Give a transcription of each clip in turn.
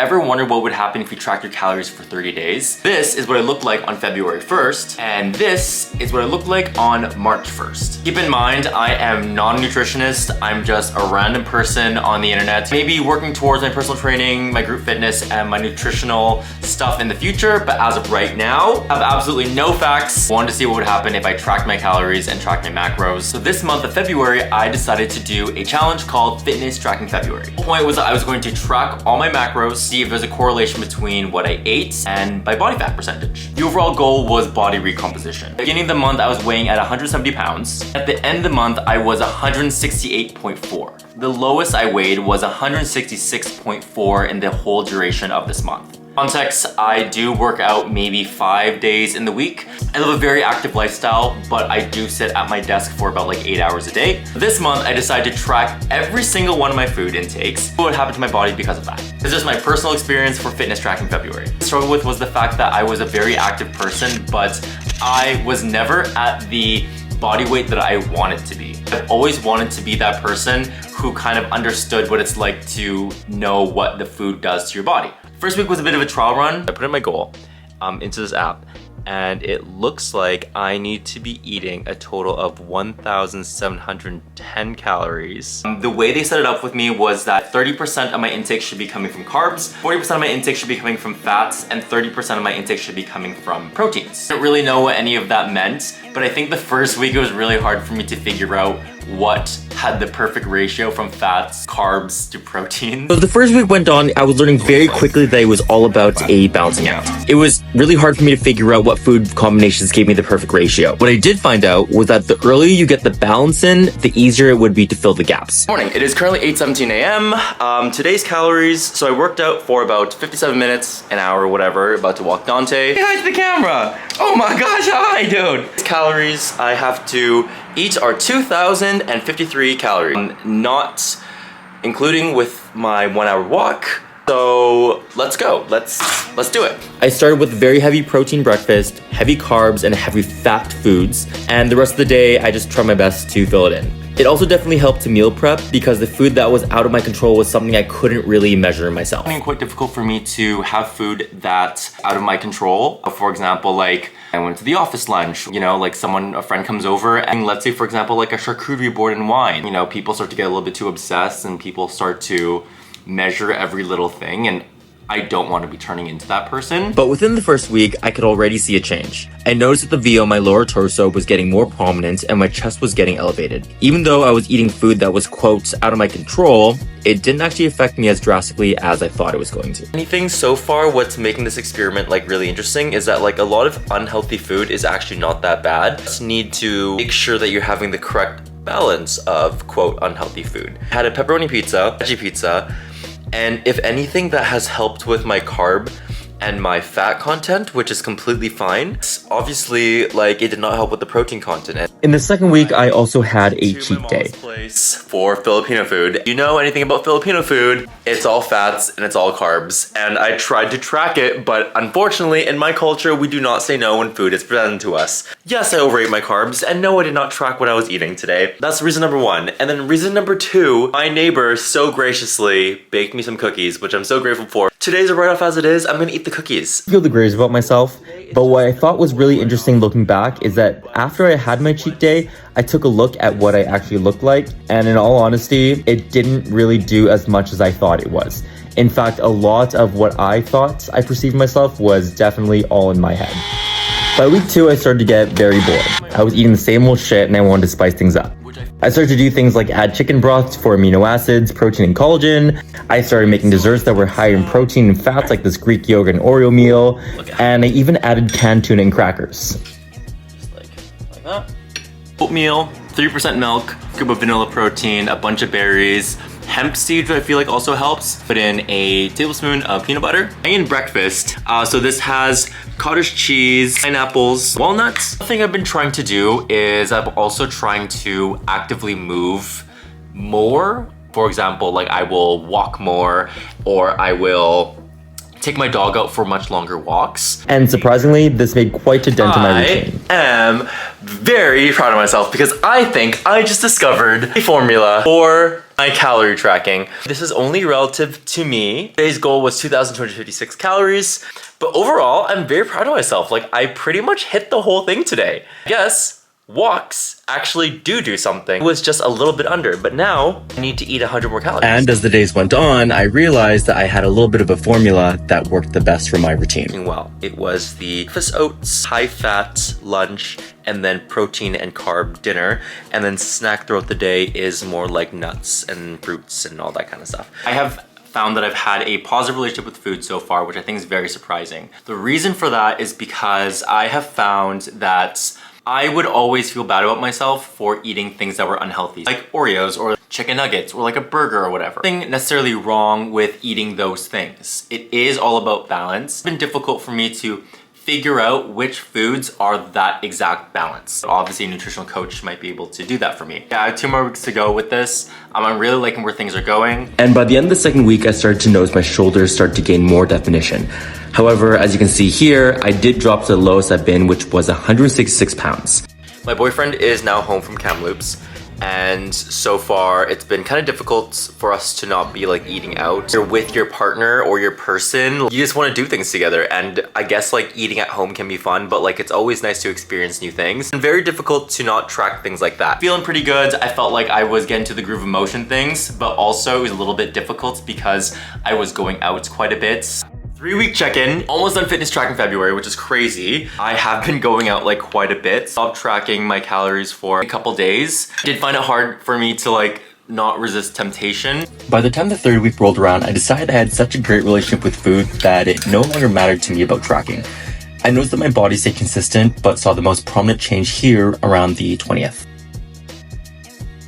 ever wondered what would happen if you tracked your calories for 30 days? This is what it looked like on February 1st, and this is what it looked like on March 1st. Keep in mind, I am not a nutritionist. I'm just a random person on the internet, maybe working towards my personal training, my group fitness, and my nutritional stuff in the future, but as of right now, I have absolutely no facts. Wanted to see what would happen if I tracked my calories and tracked my macros. So this month of February, I decided to do a challenge called Fitness Tracking February. The point was that I was going to track all my macros, see if there's a correlation between what I ate and my body fat percentage. The overall goal was body recomposition. Beginning of the month, I was weighing at 170 pounds. At the end of the month, I was 168.4. The lowest I weighed was 166.4 in the whole duration of this month. Context, I do work out maybe 5 days in the week. I live a very active lifestyle, but I do sit at my desk for about like 8 hours a day. This month, I decided to track every single one of my food intakes. What happened to my body because of that? This is just my personal experience for Fitness Tracking February. What I struggled with was the fact that I was a very active person, but I was never at the body weight that I wanted to be. I've always wanted to be that person who kind of understood what it's like to know what the food does to your body. First week was a bit of a trial run. I put in my goal into this app, and it looks like I need to be eating a total of 1,710 calories. The way they set it up with me was that 30% of my intake should be coming from carbs, 40% of my intake should be coming from fats, and 30% of my intake should be coming from proteins. I don't really know what any of that meant, but I think the first week it was really hard for me to figure out what had the perfect ratio from fats, carbs to protein. So the first week went on, I was learning very quickly that it was all about a balancing act. It was really hard for me to figure out what food combinations gave me the perfect ratio. What I did find out was that the earlier you get the balance in, the easier it would be to fill the gaps. Morning, it is currently 8:17 a.m. Today's calories, so I worked out for about 57 minutes, an hour, whatever, about to walk Dante. Say hi to the camera! Oh my gosh, hi dude! Calories I have to eat are 2,053 calories, not including with my 1 hour walk. So let's go, let's do it. I started with very heavy protein breakfast, heavy carbs, and heavy fat foods. And the rest of the day, I just tried my best to fill it in. It also definitely helped to meal prep because the food that was out of my control was something I couldn't really measure myself. It's quite difficult for me to have food that's out of my control. For example, like I went to the office lunch, you know, like a friend comes over and let's say for example, like a charcuterie board and wine, you know, people start to get a little bit too obsessed and people start to measure every little thing, and I don't want to be turning into that person. But within the first week, I could already see a change. I noticed that the V on my lower torso was getting more prominent and my chest was getting elevated. Even though I was eating food that was, quote, out of my control, it didn't actually affect me as drastically as I thought it was going to. Anything so far, what's making this experiment like really interesting is that like a lot of unhealthy food is actually not that bad. You just need to make sure that you're having the correct balance of, quote, unhealthy food. I had a pepperoni pizza, veggie pizza, and if anything, that has helped with my carb and my fat content, which is completely fine. Obviously, like, it did not help with the protein content. In the second week, I also had a cheat day. Place for Filipino food. You know anything about Filipino food, it's all fats and it's all carbs. And I tried to track it, but unfortunately, in my culture, we do not say no when food is presented to us. Yes, I overate my carbs, and no, I did not track what I was eating today. That's reason number one. And then reason number two, my neighbor so graciously baked me some cookies, which I'm so grateful for. Today's a write-off as it is. I'm gonna eat the cookies. I feel the greatest about myself, but what I thought was really interesting looking back is that after I had my cheat day, I took a look at what I actually looked like, and in all honesty, it didn't really do as much as I thought it was. In fact, a lot of what I thought I perceived myself was definitely all in my head. By week 2, I started to get very bored. I was eating the same old shit and I wanted to spice things up. I started to do things like add chicken broth for amino acids, protein, and collagen. I started making desserts that were higher in protein and fats, like this Greek yogurt and Oreo meal. And I even added canned tuna and crackers. Just like that. Oatmeal, 3% milk, scoop of vanilla protein, a bunch of berries, hemp seeds, which I feel like also helps. Put in a tablespoon of peanut butter. And breakfast, so this has cottage cheese, pineapples, walnuts. The thing I've been trying to do is I'm also trying to actively move more. For example, like I will walk more, or I will take my dog out for much longer walks. And surprisingly, this made quite a dent in my routine. I am very proud of myself because I think I just discovered a formula for My calorie tracking. This is only relative to me. Today's goal was 2,256 calories, but overall, I'm very proud of myself. Like, I pretty much hit the whole thing today. I guess walks actually do something. It was just a little bit under, but now I need to eat 100 more calories. And as the days went on, I realized that I had a little bit of a formula that worked the best for my routine. Well, it was the breakfast oats, high-fat lunch, and then protein and carb dinner, and then snack throughout the day is more like nuts and fruits and all that kind of stuff. I have found that I've had a positive relationship with food so far, which I think is very surprising. The reason for that is because I have found that I would always feel bad about myself for eating things that were unhealthy, like Oreos or chicken nuggets or like a burger or whatever. Nothing necessarily wrong with eating those things. It is all about balance. It's been difficult for me to figure out which foods are that exact balance. Obviously, a nutritional coach might be able to do that for me. Yeah, I have 2 more weeks to go with this. I'm really liking where things are going. And by the end of the second week, I started to notice my shoulders start to gain more definition. However, as you can see here, I did drop to the lowest I've been, which was 166 pounds. My boyfriend is now home from Kamloops, and so far it's been kind of difficult for us to not be like eating out. You're with your partner or your person, you just want to do things together, and I guess like eating at home can be fun, but like it's always nice to experience new things. And very difficult to not track things like that. Feeling pretty good. I felt like I was getting to the groove of motion things, but also it was a little bit difficult because I was going out quite a bit. 3-week check-in, almost done fitness track in February, which is crazy. I have been going out like quite a bit. Stopped tracking my calories for a couple days. Did find it hard for me to like not resist temptation. By the time the 3rd week rolled around, I decided I had such a great relationship with food that it no longer mattered to me about tracking. I noticed that my body stayed consistent, but saw the most prominent change here around the 20th.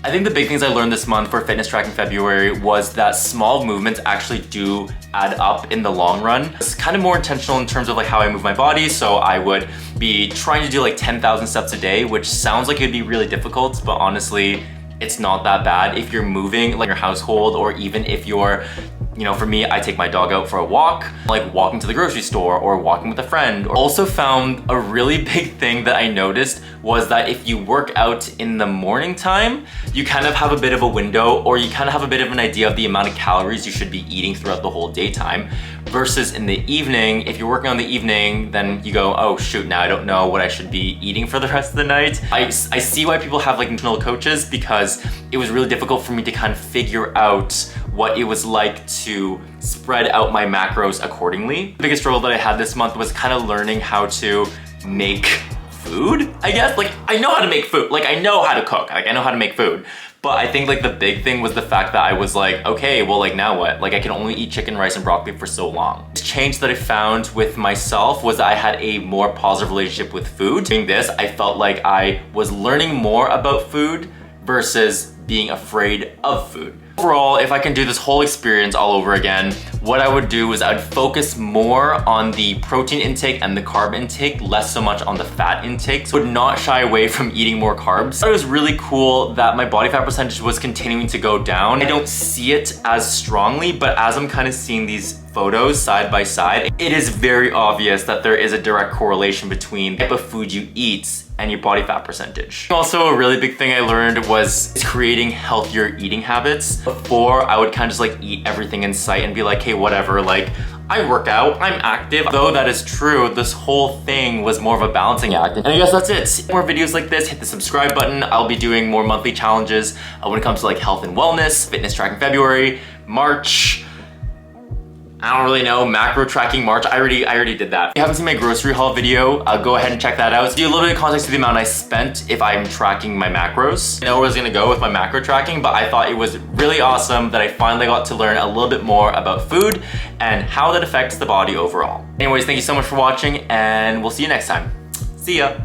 I think the big things I learned this month for fitness track in February was that small movements actually do add up in the long run. It's kind of more intentional in terms of like how I move my body. So I would be trying to do like 10,000 steps a day, which sounds like it'd be really difficult, but honestly, it's not that bad if you're moving like your household, or even if you're, you know, for me, I take my dog out for a walk, like walking to the grocery store or walking with a friend. Also found a really big thing that I noticed was that if you work out in the morning time, you kind of have a bit of a window, or you kind of have a bit of an idea of the amount of calories you should be eating throughout the whole daytime. Versus in the evening, if you're working on the evening, then you go, oh shoot, now I don't know what I should be eating for the rest of the night. I see why people have like nutritional coaches, because it was really difficult for me to kind of figure out what it was like to spread out my macros accordingly. The biggest struggle that I had this month was kind of learning how to make food, I guess. Like, I know how to make food. Like, I know how to cook. Like, I know how to make food. But I think like the big thing was the fact that I was like, okay, well like now what? Like I can only eat chicken, rice, and broccoli for so long. The change that I found with myself was that I had a more positive relationship with food. Doing this, I felt like I was learning more about food versus being afraid of food. Overall, if I can do this whole experience all over again, what I would do is I'd focus more on the protein intake and the carb intake, less so much on the fat intake. So I would not shy away from eating more carbs. It was really cool that my body fat percentage was continuing to go down. I don't see it as strongly, but as I'm kind of seeing these photos side by side, it is very obvious that there is a direct correlation between the type of food you eat and your body fat percentage. Also, a really big thing I learned was creating healthier eating habits. Before, I would kind of just like eat everything in sight and be like, hey, whatever, like I work out, I'm active. Though that is true, this whole thing was more of a balancing act. And I guess that's it. More videos like this, hit the subscribe button. I'll be doing more monthly challenges when it comes to like health and wellness, fitness track in February, March, I don't really know, macro tracking March. I already did that. If you haven't seen my grocery haul video, go ahead and check that out. To give you a little bit of context to the amount I spent if I'm tracking my macros. I know where I was gonna go with my macro tracking, but I thought it was really awesome that I finally got to learn a little bit more about food and how that affects the body overall. Anyways, thank you so much for watching, and we'll see you next time. See ya.